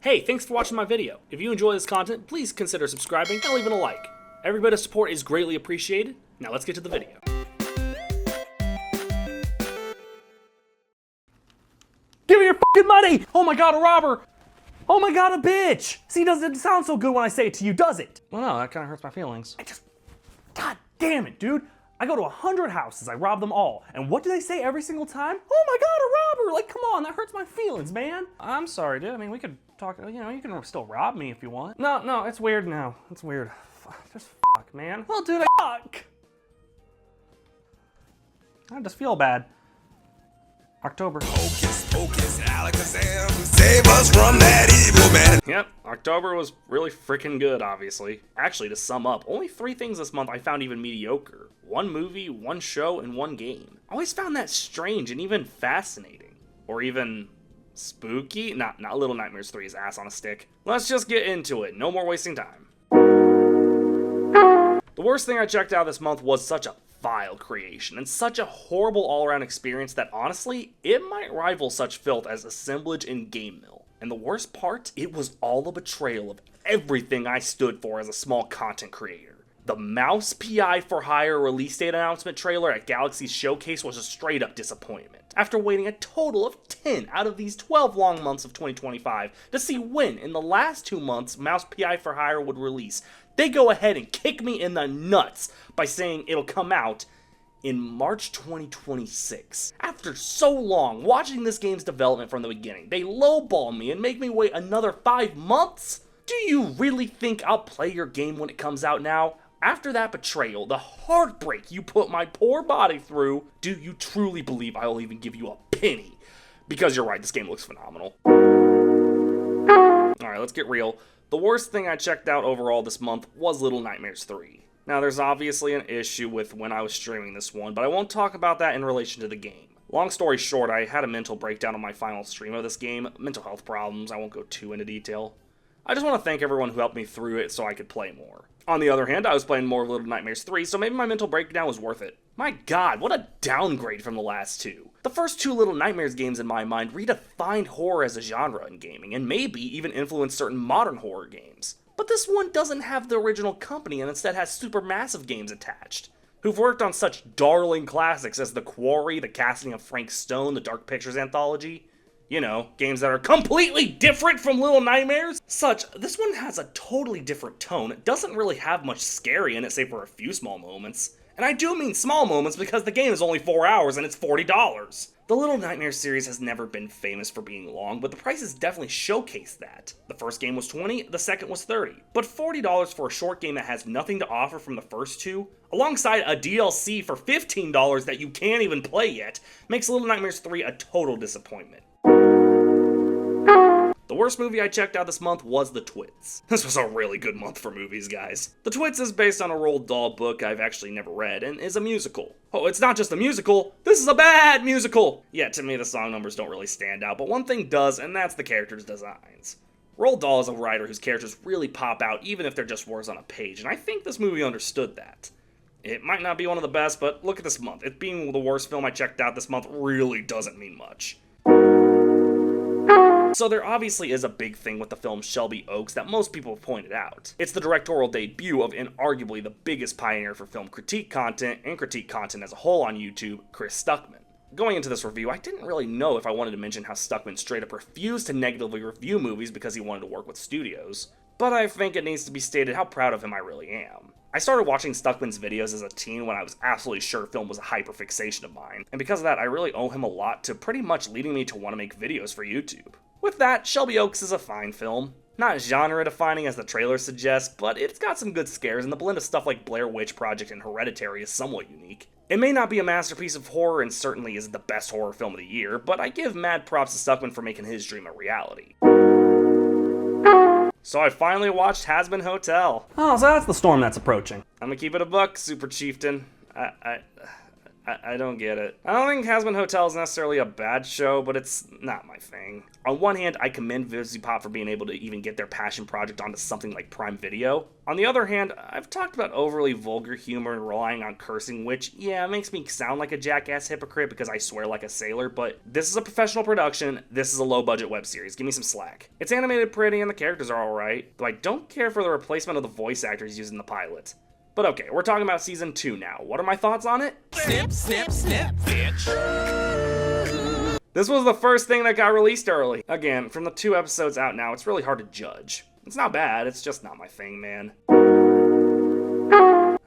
Hey, thanks for watching my video. If you enjoy this content, please consider subscribing and leaving a like. Every bit of support is greatly appreciated. Now let's get to the video. Give me your fucking money! Oh my god, a robber! Oh my god, a bitch! See, it doesn't sound so good when I say it to you, does it? Well, no, that kind of hurts my feelings. God damn it, dude. I go to 100 houses, I rob them all, and what do they say every single time? Oh my god, a robber! Like, come on, that hurts my feelings, man. I'm sorry, dude. I mean, we could talk, you know, you can still rob me if you want. No, it's weird now. It's weird. Just fuck, man. Well, dude, fuck. I just feel bad. October. Hocus pocus, Alakazam, save us from that evil man. Yep, October was really freaking good, obviously. Actually, to sum up, only 3 things this month I found even mediocre. 1 movie, 1 show, and 1 game. I always found that strange and even fascinating. Or even spooky? Not Little Nightmares 3's ass on a stick. Let's just get into it, no more wasting time. The worst thing I checked out this month was such a vile creation, and such a horrible all-around experience that honestly, it might rival such filth as assemblage in Game Mill. And the worst part, it was all a betrayal of everything I stood for as a small content creator. The Mouse PI for Hire release date announcement trailer at Galaxy's showcase was a straight up disappointment. After waiting a total of 10 out of these 12 long months of 2025 to see when in the last 2 months Mouse PI for Hire would release, they go ahead and kick me in the nuts by saying it'll come out in March 2026. After so long watching this game's development from the beginning, they lowball me and make me wait another 5 months? Do you really think I'll play your game when it comes out now? After that betrayal, the heartbreak you put my poor body through, do you truly believe I will even give you a penny? Because you're right, this game looks phenomenal. Alright, let's get real. The worst thing I checked out overall this month was Little Nightmares 3. Now, there's obviously an issue with when I was streaming this one, but I won't talk about that in relation to the game. Long story short, I had a mental breakdown on my final stream of this game, mental health problems, I won't go too into detail. I just want to thank everyone who helped me through it so I could play more. On the other hand, I was playing more of Little Nightmares 3, so maybe my mental breakdown was worth it. My god, what a downgrade from the last 2. The first 2 Little Nightmares games in my mind redefined horror as a genre in gaming, and maybe even influenced certain modern horror games. But this one doesn't have the original company and instead has supermassive games attached, who've worked on such darling classics as The Quarry, the casting of Frank Stone, the Dark Pictures anthology. You know, games that are completely different from Little Nightmares. This one has a totally different tone. It doesn't really have much scary in it, save for a few small moments. And I do mean small moments because the game is only 4 hours and it's $40. The Little Nightmares series has never been famous for being long, but the prices definitely showcase that. The first game was $20, the second was $30. But $40 for a short game that has nothing to offer from the first 2, alongside a DLC for $15 that you can't even play yet, makes Little Nightmares 3 a total disappointment. The worst movie I checked out this month was The Twits. This was a really good month for movies, guys. The Twits is based on a Roald Dahl book I've actually never read, and is a musical. Oh, it's not just a musical, this is a bad musical! Yeah, to me the song numbers don't really stand out, but one thing does, and that's the characters' designs. Roald Dahl is a writer whose characters really pop out even if they're just words on a page, and I think this movie understood that. It might not be one of the best, but look at this month. It being the worst film I checked out this month really doesn't mean much. So there obviously is a big thing with the film Shelby Oaks that most people have pointed out. It's the directorial debut of inarguably the biggest pioneer for film critique content, and critique content as a whole on YouTube, Chris Stuckmann. Going into this review, I didn't really know if I wanted to mention how Stuckmann straight up refused to negatively review movies because he wanted to work with studios, but I think it needs to be stated how proud of him I really am. I started watching Stuckmann's videos as a teen when I was absolutely sure film was a hyperfixation of mine, and because of that I really owe him a lot to pretty much leading me to want to make videos for YouTube. With that, Shelby Oaks is a fine film. Not genre-defining as the trailer suggests, but it's got some good scares, and the blend of stuff like Blair Witch Project and Hereditary is somewhat unique. It may not be a masterpiece of horror and certainly isn't the best horror film of the year, but I give mad props to Stuckmann for making his dream a reality. So I finally watched Hazbin Hotel. Oh, so that's the storm that's approaching. I'm gonna keep it a buck, Super Chieftain. I don't get it. I don't think Hazbin Hotel is necessarily a bad show, but it's not my thing. On one hand, I commend VivziePop for being able to even get their passion project onto something like Prime Video. On the other hand, I've talked about overly vulgar humor and relying on cursing, which, yeah, makes me sound like a jackass hypocrite because I swear like a sailor, but this is a professional production, this is a low-budget web series, give me some slack. It's animated pretty and the characters are alright, though I don't care for the replacement of the voice actors used in the pilot. But okay, we're talking about Season 2 now. What are my thoughts on it? Snip, snip, snip, bitch. This was the first thing that got released early. Again, from the 2 episodes out now, it's really hard to judge. It's not bad, it's just not my thing, man.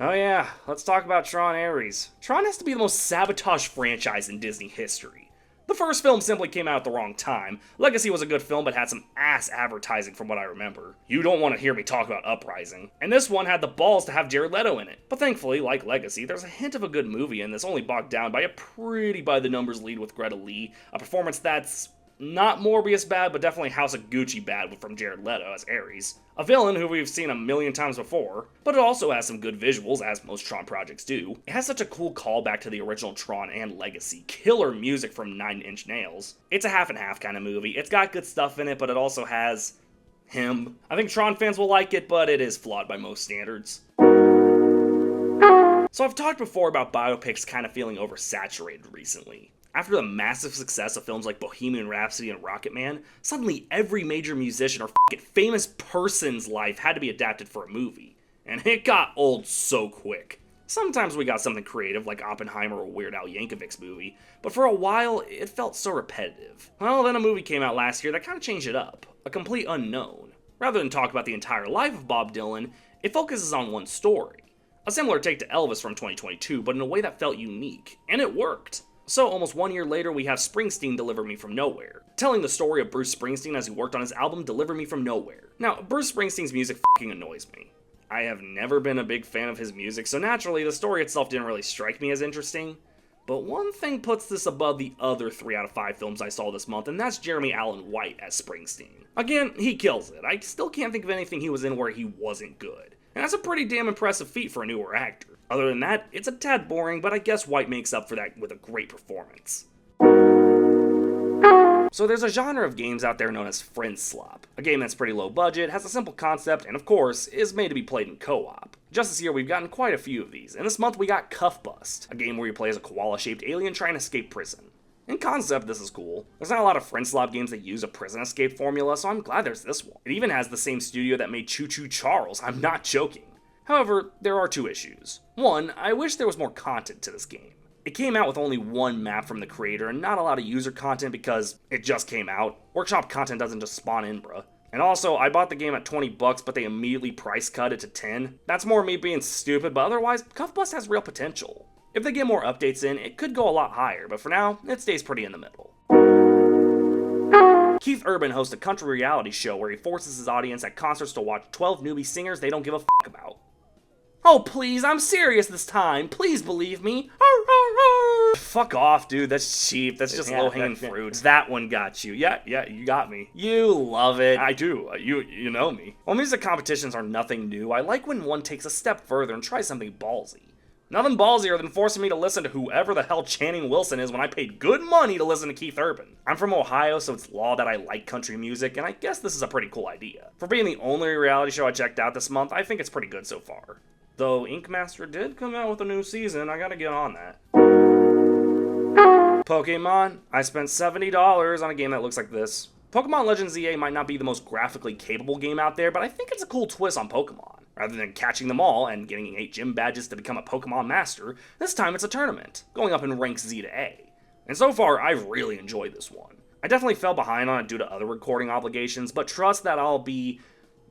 Oh yeah, let's talk about Tron Ares. Tron has to be the most sabotaged franchise in Disney history. The first film simply came out at the wrong time. Legacy was a good film, but had some ass advertising from what I remember. You don't want to hear me talk about Uprising. And this one had the balls to have Jared Leto in it. But thankfully, like Legacy, there's a hint of a good movie in this, only bogged down by a pretty by-the-numbers lead with Greta Lee, a performance that's not Morbius bad, but definitely House of Gucci bad from Jared Leto as Ares. A villain who we've seen a million times before, but it also has some good visuals, as most Tron projects do. It has such a cool callback to the original Tron and Legacy. Killer music from 9 Inch Nails. It's a half and half kind of movie. It's got good stuff in it, but it also has him. I think Tron fans will like it, but it is flawed by most standards. So I've talked before about biopics kind of feeling oversaturated recently. After the massive success of films like Bohemian Rhapsody and Rocketman, suddenly every major musician or famous person's life had to be adapted for a movie. And it got old so quick. Sometimes we got something creative like Oppenheimer or Weird Al Yankovic's movie, but for a while it felt so repetitive. Well, then a movie came out last year that kind of changed it up. A Complete Unknown. Rather than talk about the entire life of Bob Dylan, it focuses on one story. A similar take to Elvis from 2022, but in a way that felt unique. And it worked. So, almost 1 year later, we have Springsteen Deliver Me From Nowhere, telling the story of Bruce Springsteen as he worked on his album Deliver Me From Nowhere. Now, Bruce Springsteen's music f***ing annoys me. I have never been a big fan of his music, so naturally, the story itself didn't really strike me as interesting. But one thing puts this above the other 3 out of 5 films I saw this month, and that's Jeremy Allen White as Springsteen. Again, he kills it. I still can't think of anything he was in where he wasn't good. And that's a pretty damn impressive feat for a newer actor. Other than that, it's a tad boring, but I guess White makes up for that with a great performance. So there's a genre of games out there known as Friend Slop. A game that's pretty low budget, has a simple concept, and of course, is made to be played in co-op. Just this year, we've gotten quite a few of these, and this month we got Cuff Bust, a game where you play as a koala-shaped alien trying to escape prison. In concept, this is cool. There's not a lot of Friend Slop games that use a prison escape formula, so I'm glad there's this one. It even has the same studio that made Choo Choo Charles, I'm not joking. However, there are 2 issues. One, I wish there was more content to this game. It came out with only 1 map from the creator and not a lot of user content because it just came out. Workshop content doesn't just spawn in, bruh. And also, I bought the game at $20, but they immediately price cut it to $10. That's more me being stupid, but otherwise, Cuff Bust has real potential. If they get more updates in, it could go a lot higher, but for now, it stays pretty in the middle. Keith Urban hosts a country reality show where he forces his audience at concerts to watch 12 newbie singers they don't give a f*** about. Oh please, I'm serious this time. Please believe me. Fuck off, dude. That's cheap. That's just low-hanging fruit. That one got you. Yeah, you got me. You love it. I do. You know me. While music competitions are nothing new, I like when one takes a step further and tries something ballsy. Nothing ballsier than forcing me to listen to whoever the hell Channing Wilson is when I paid good money to listen to Keith Urban. I'm from Ohio, so it's law that I like country music, and I guess this is a pretty cool idea. For being the only reality show I checked out this month, I think it's pretty good so far. Though Ink Master did come out with a new season, I gotta get on that. Pokemon. I spent $70 on a game that looks like this. Pokemon Legends EA might not be the most graphically capable game out there, but I think it's a cool twist on Pokemon. Rather than catching them all and getting 8 gym badges to become a Pokemon Master, this time it's a tournament, going up in ranks Z to A. And so far, I've really enjoyed this one. I definitely fell behind on it due to other recording obligations, but trust that I'll be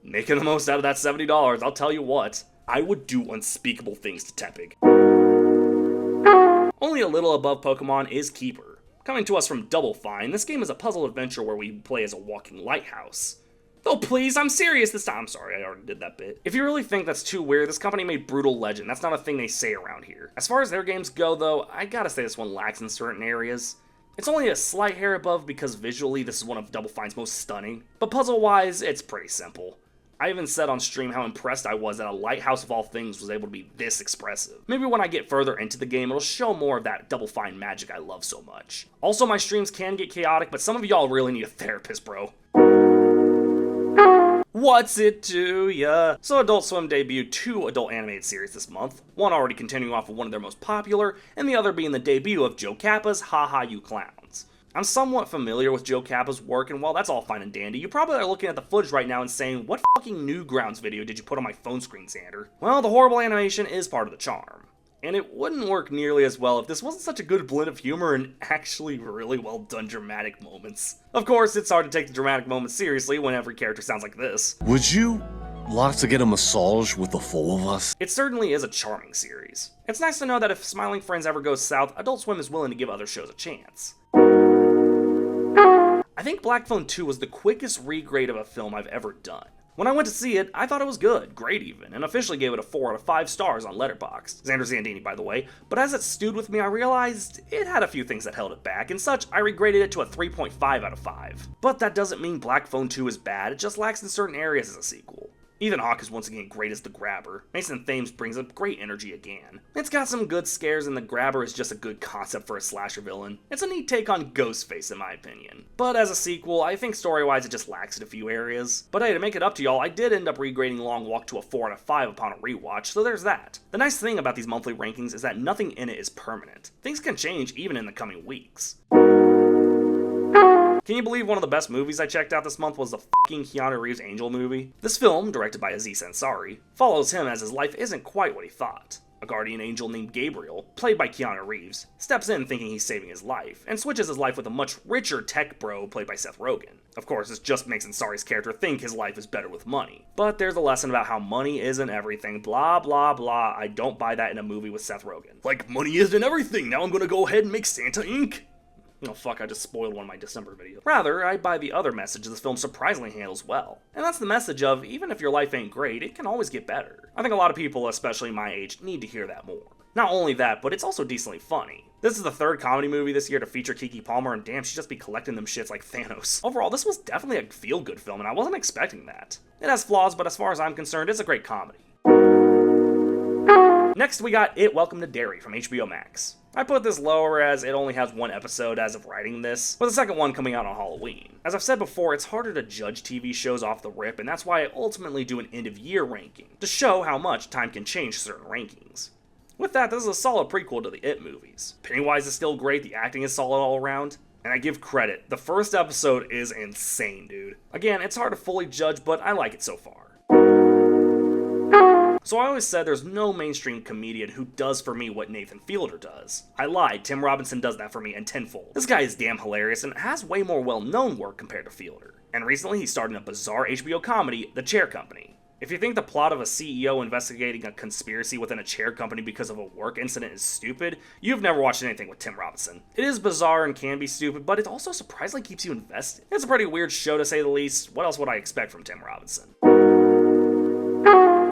making the most out of that $70, I'll tell you what. I would do unspeakable things to Tepig. Only a little above Pokemon is Keeper. Coming to us from Double Fine, this game is a puzzle adventure where we play as a walking lighthouse. Oh please, I'm serious this time. I'm sorry, I already did that bit. If you really think that's too weird, this company made Brutal Legend. That's not a thing they say around here. As far as their games go though, I gotta say this one lacks in certain areas. It's only a slight hair above because visually this is one of Double Fine's most stunning, but puzzle-wise, it's pretty simple. I even said on stream how impressed I was that a lighthouse of all things was able to be this expressive. Maybe when I get further into the game, it'll show more of that Double Fine magic I love so much. Also, my streams can get chaotic, but some of y'all really need a therapist, bro. What's it to ya? So Adult Swim debuted 2 adult animated series this month, one already continuing off of one of their most popular, and the other being the debut of Joe Kappa's Ha Ha You Clowns. I'm somewhat familiar with Joe Kappa's work, and while that's all fine and dandy, you probably are looking at the footage right now and saying, what fucking Newgrounds video did you put on my phone screen, Xander? Well, the horrible animation is part of the charm. And it wouldn't work nearly as well if this wasn't such a good blend of humor and actually really well done dramatic moments. Of course, it's hard to take the dramatic moments seriously when every character sounds like this. Would you like to get a massage with the 4 of us? It certainly is a charming series. It's nice to know that if Smiling Friends ever goes south, Adult Swim is willing to give other shows a chance. I think Black Phone 2 was the quickest regrade of a film I've ever done. When I went to see it, I thought it was good, great even, and officially gave it a 4 out of 5 stars on Letterboxd. Xander Zandini, by the way. But as it stewed with me, I realized it had a few things that held it back, and such, I regraded it to a 3.5 out of 5. But that doesn't mean Black Phone 2 is bad, it just lacks in certain areas as a sequel. Ethan Hawke is once again great as the Grabber. Mason Thames brings up great energy again. It's got some good scares, and the Grabber is just a good concept for a slasher villain. It's a neat take on Ghostface in my opinion. But as a sequel, I think story-wise it just lacks in a few areas. But hey, to make it up to y'all, I did end up regrading Long Walk to a 4 out of 5 upon a rewatch, so there's that. The nice thing about these monthly rankings is that nothing in it is permanent. Things can change even in the coming weeks. Can you believe one of the best movies I checked out this month was the fucking Keanu Reeves Angel movie? This film, directed by Aziz Ansari, follows him as his life isn't quite what he thought. A guardian angel named Gabriel, played by Keanu Reeves, steps in thinking he's saving his life, and switches his life with a much richer tech bro played by Seth Rogen. Of course, this just makes Ansari's character think his life is better with money. But there's a lesson about how money isn't everything, blah blah blah. I don't buy that in a movie with Seth Rogen. Like, money isn't everything, now I'm gonna go ahead and make Santa Inc. Oh fuck, I just spoiled one of my December videos. Rather, I buy the other message this film surprisingly handles well. And that's the message of, even if your life ain't great, it can always get better. I think a lot of people, especially my age, need to hear that more. Not only that, but it's also decently funny. This is the 3rd comedy movie this year to feature Keke Palmer, and damn, she just be collecting them shits like Thanos. Overall, this was definitely a feel-good film, and I wasn't expecting that. It has flaws, but as far as I'm concerned, it's a great comedy. Next, we got It Welcome to Derry from HBO Max. I put this lower as it only has 1 episode as of writing this, with the second one coming out on Halloween. As I've said before, it's harder to judge TV shows off the rip, and that's why I ultimately do an end-of-year ranking, to show how much time can change certain rankings. With that, this is a solid prequel to the It movies. Pennywise is still great, the acting is solid all around, and I give credit, the first episode is insane, dude. Again, it's hard to fully judge, but I like it so far. So I always said there's no mainstream comedian who does for me what Nathan Fielder does. I lied, Tim Robinson does that for me in tenfold. This guy is damn hilarious and has way more well-known work compared to Fielder. And recently he starred in a bizarre HBO comedy, The Chair Company. If you think the plot of a CEO investigating a conspiracy within a chair company because of a work incident is stupid, you've never watched anything with Tim Robinson. It is bizarre and can be stupid, but it also surprisingly keeps you invested. It's a pretty weird show to say the least. What else would I expect from Tim Robinson?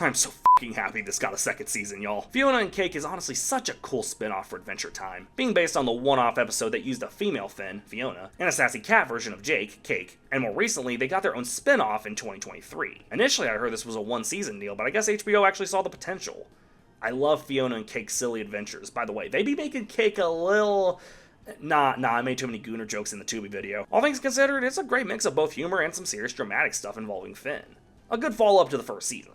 I'm so fucking happy this got a 2nd season, y'all. Fiona and Cake is honestly such a cool spin-off for Adventure Time, being based on the one-off episode that used a female Finn, Fiona, and a sassy cat version of Jake, Cake, and more recently, they got their own spin-off in 2023. Initially, I heard this was a 1-season deal, but I guess HBO actually saw the potential. I love Fiona and Cake's silly adventures. By the way, they be making Cake a little... Nah, I made too many Gooner jokes in the Tubi video. All things considered, it's a great mix of both humor and some serious dramatic stuff involving Finn. A good follow-up to the 1st season.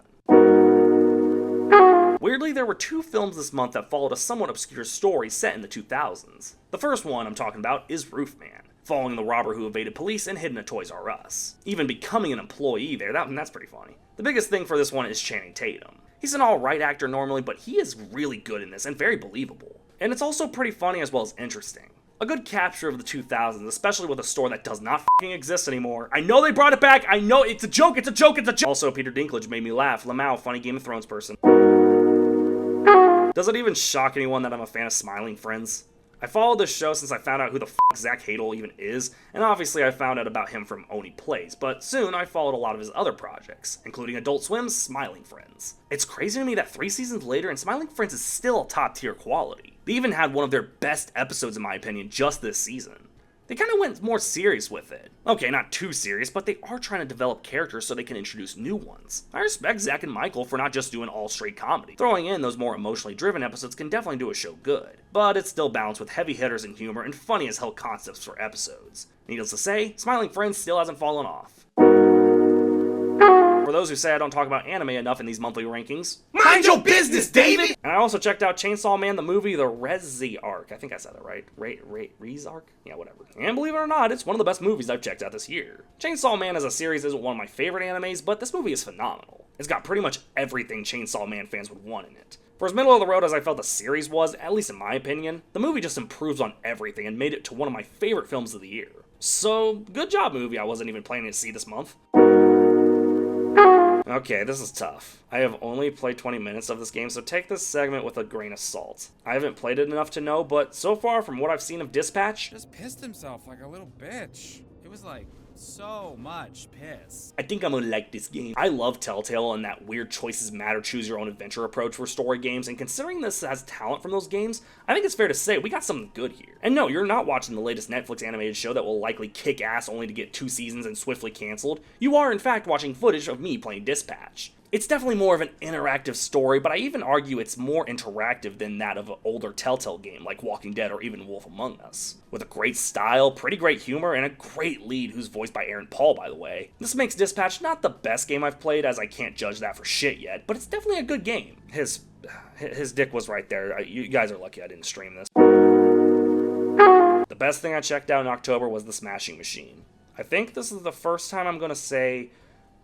Weirdly, there were 2 films this month that followed a somewhat obscure story set in the 2000s. The first one I'm talking about is Roofman, following the robber who evaded police and hid in a Toys R Us. Even becoming an employee there, that's pretty funny. The biggest thing for this one is Channing Tatum. He's an alright actor normally, but he is really good in this and very believable. And it's also pretty funny as well as interesting. A good capture of the 2000s, especially with a store that does not f***ing exist anymore. I know they brought it back, I know, it's a joke, it's a joke, it's a joke! Also, Peter Dinklage made me laugh. Lamau, funny Game of Thrones person. Does it even shock anyone that I'm a fan of Smiling Friends? I followed this show since I found out who the f*** Zach Hadel even is, and obviously I found out about him from Oni Plays, but soon I followed a lot of his other projects, including Adult Swim's Smiling Friends. It's crazy to me that 3 seasons later and Smiling Friends is still top tier quality. They even had one of their best episodes in my opinion just this season. They kind of went more serious with it. Okay, not too serious, but they are trying to develop characters so they can introduce new ones. I respect Zach and Michael for not just doing all straight comedy. Throwing in those more emotionally driven episodes can definitely do a show good, but it's still balanced with heavy hitters and humor and funny as hell concepts for episodes. Needless to say, Smiling Friends still hasn't fallen off. For those who say I don't talk about anime enough in these monthly rankings, Mind your business, David! and I also checked out Chainsaw Man the movie, the Rezi arc. I think I said that right. Rez arc? Yeah, whatever. And believe it or not, it's one of the best movies I've checked out this year. Chainsaw Man as a series isn't one of my favorite animes, but this movie is phenomenal. It's got pretty much everything Chainsaw Man fans would want in it. For as middle of the road as I felt the series was, at least in my opinion, the movie just improves on everything and made it to one of my favorite films of the year. So, good job, movie I wasn't even planning to see this month. Okay, this is tough. I have only played 20 minutes of this game, so take this segment with a grain of salt. I haven't played it enough to know, but so far from what I've seen of Dispatch, Just pissed himself like a little bitch. It was like so much piss. I think I'm gonna like this game. I love Telltale and that weird choices matter, choose your own adventure approach for story games, and considering this has talent from those games, I think it's fair to say we got something good here. And no, you're not watching the latest Netflix animated show that will likely kick ass only to get 2 seasons and swiftly canceled. You are in fact watching footage of me playing Dispatch. It's definitely more of an interactive story, but I even argue it's more interactive than that of an older Telltale game like Walking Dead or even Wolf Among Us. With a great style, pretty great humor, and a great lead who's voiced by Aaron Paul, by the way. This makes Dispatch not the best game I've played, as I can't judge that for shit yet, but it's definitely a good game. His dick was right there. You guys are lucky I didn't stream this. The best thing I checked out in October was the Smashing Machine. I think this is the first time I'm gonna say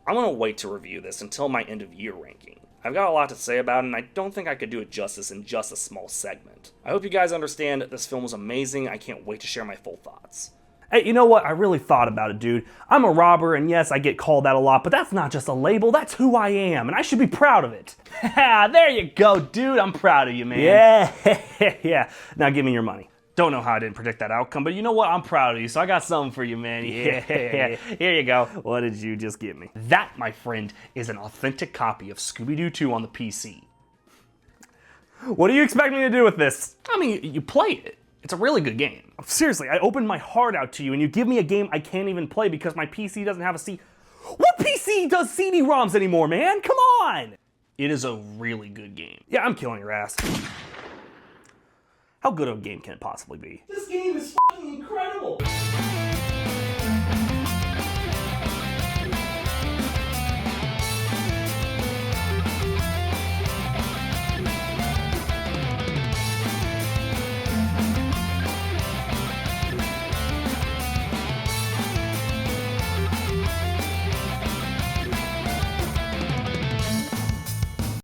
I'm going to wait to review this until my end of year ranking. I've got a lot to say about it, and I don't think I could do it justice in just a small segment. I hope you guys understand that this film was amazing. I can't wait to share my full thoughts. Hey, you know what? I really thought about it, dude. I'm a robber, and yes, I get called that a lot, but that's not just a label, that's who I am, and I should be proud of it. There you go, dude. I'm proud of you, man. Yeah. Now give me your money. Don't know how I didn't predict that outcome, but you know what? I'm proud of you, so I got something for you, man. Yeah. Here you go. What did you just give me? That, my friend, is an authentic copy of Scooby-Doo 2 on the PC. What do you expect me to do with this? I mean, you play it. It's a really good game. Seriously, I opened my heart out to you, and you give me a game I can't even play because my PC doesn't have a C... What PC does CD-ROMs anymore, man? Come on! It is a really good game. Yeah, I'm killing your ass. How good of a game can it possibly be? This game is fucking incredible!